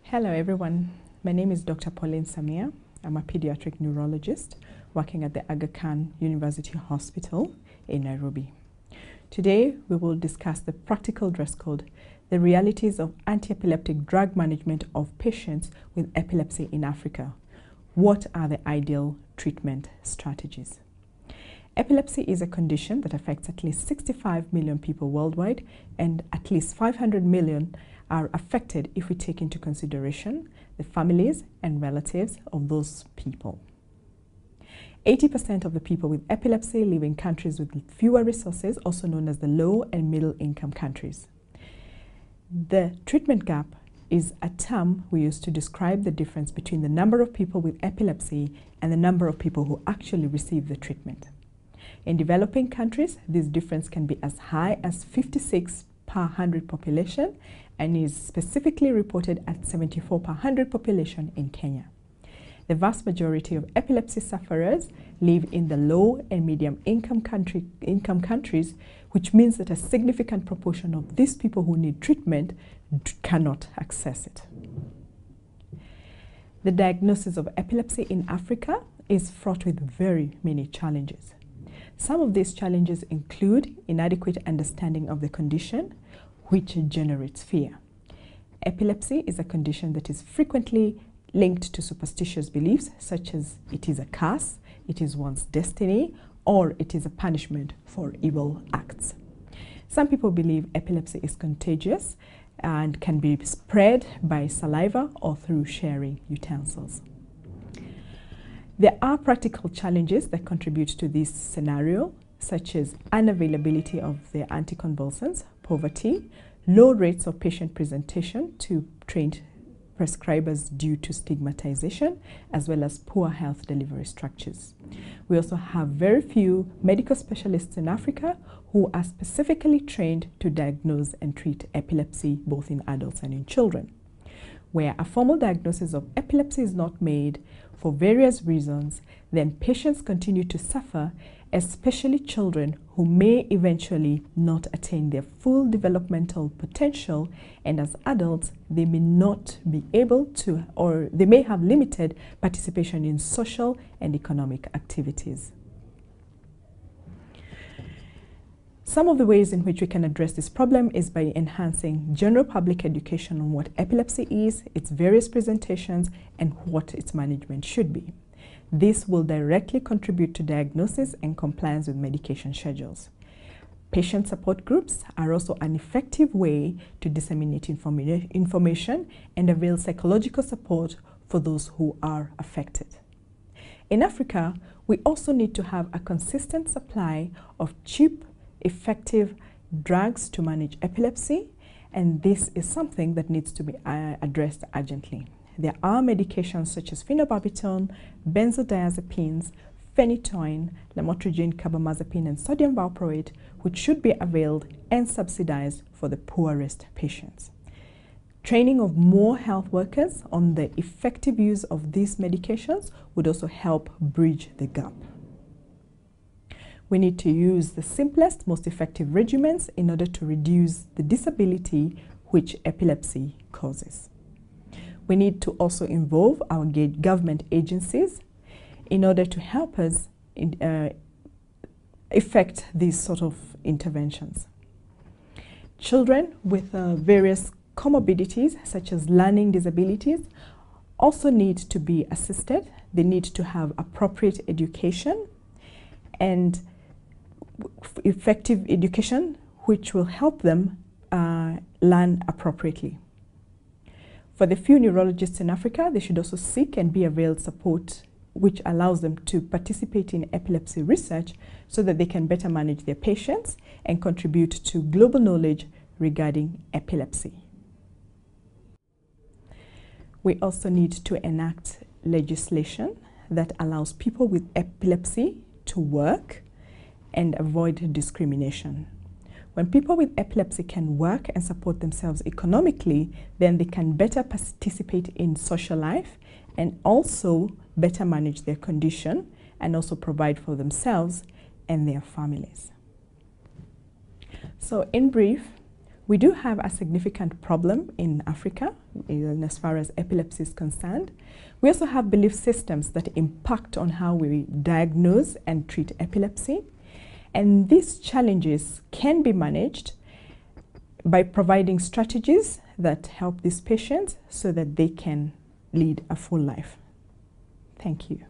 Hello everyone, my name is Dr. Pauline Samia. I'm a pediatric neurologist working at the Aga Khan University Hospital in Nairobi. Today we will discuss the practical dress code, the realities of anti-epileptic drug management of patients with epilepsy in Africa. What are the ideal treatment strategies? Epilepsy is a condition that affects at least 65 million people worldwide, and at least 500 million are affected if we take into consideration the families and relatives of those people. 80% of the people with epilepsy live in countries with fewer resources, also known as the low and middle income countries. The treatment gap is a term we use to describe the difference between the number of people with epilepsy and the number of people who actually receive the treatment. In developing countries, this difference can be as high as 56 per 100 population and is specifically reported at 74 per 100 population in Kenya. The vast majority of epilepsy sufferers live in the low and medium income countries, which means that a significant proportion of these people who need treatment cannot access it. The diagnosis of epilepsy in Africa is fraught with very many challenges. Some of these challenges include inadequate understanding of the condition, which generates fear. Epilepsy is a condition that is frequently linked to superstitious beliefs, such as it is a curse, it is one's destiny, or it is a punishment for evil acts. Some people believe epilepsy is contagious and can be spread by saliva or through sharing utensils. There are practical challenges that contribute to this scenario, such as unavailability of the anticonvulsants, poverty, low rates of patient presentation to trained prescribers due to stigmatization, as well as poor health delivery structures. We also have very few medical specialists in Africa who are specifically trained to diagnose and treat epilepsy both in adults and in children. Where a formal diagnosis of epilepsy is not made for various reasons, then patients continue to suffer, especially children who may eventually not attain their full developmental potential, and as adults they may not be able to, or they may have limited participation in social and economic activities. Some of the ways in which we can address this problem is by enhancing general public education on what epilepsy is, its various presentations, and what its management should be. This will directly contribute to diagnosis and compliance with medication schedules. Patient support groups are also an effective way to disseminate information and avail psychological support for those who are affected. In Africa, we also need to have a consistent supply of cheap, effective drugs to manage epilepsy, and this is something that needs to be addressed urgently. There are medications such as phenobarbital, benzodiazepines, phenytoin, lamotrigine, carbamazepine, and sodium valproate, which should be availed and subsidized for the poorest patients. Training of more health workers on the effective use of these medications would also help bridge the gap. We need to use the simplest, most effective regimens in order to reduce the disability which epilepsy causes. We need to also involve our government agencies in order to help us effect these sort of interventions. Children with various comorbidities, such as learning disabilities, also need to be assisted. They need to have appropriate education and effective education which will help them learn appropriately. For the few neurologists in Africa, they should also seek and be availed support which allows them to participate in epilepsy research so that they can better manage their patients and contribute to global knowledge regarding epilepsy. We also need to enact legislation that allows people with epilepsy to work and avoid discrimination. When people with epilepsy can work and support themselves economically, then they can better participate in social life and also better manage their condition and also provide for themselves and their families. So in brief, We do have a significant problem in Africa as far as epilepsy is concerned. We also have belief systems that impact on how we diagnose and treat epilepsy. And these challenges can be managed by providing strategies that help these patients so that they can lead a full life. Thank you.